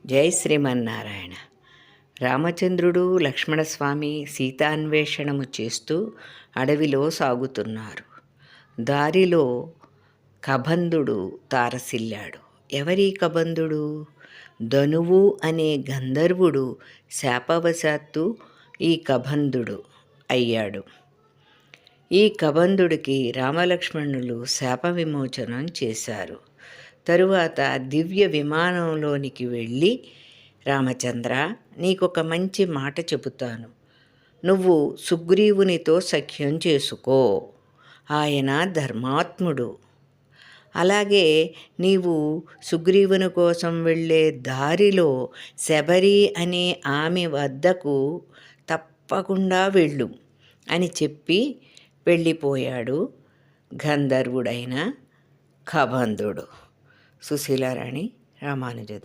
జై శ్రీమన్నారాయణ. రామచంద్రుడు లక్ష్మణస్వామి సీతాన్వేషణము చేస్తూ అడవిలో సాగుతున్నారు. దారిలో కబంధుడు తారసిల్లాడు. ఎవరి కబంధుడు? ధనువు అనే గంధర్వుడు శాపవశాత్తు ఈ కబంధుడు అయ్యాడు. ఈ కబంధుడికి రామలక్ష్మణులు శాప విమోచనం చేశారు. తరువాత దివ్య విమానంలోనికి వెళ్ళి, రామచంద్ర, నీకొక మంచి మాట చెబుతాను. నువ్వు సుగ్రీవునితో సఖ్యం చేసుకో. ఆయన ధర్మాత్ముడు. అలాగే నీవు సుగ్రీవుని కోసం వెళ్ళే దారిలో శబరి అనే ఆమె వద్దకు తప్పకుండా వెళ్ళు అని చెప్పి వెళ్ళిపోయాడు గంధర్వుడైన కబంధుడు. సుశీలారాణి రామానుజదాస్.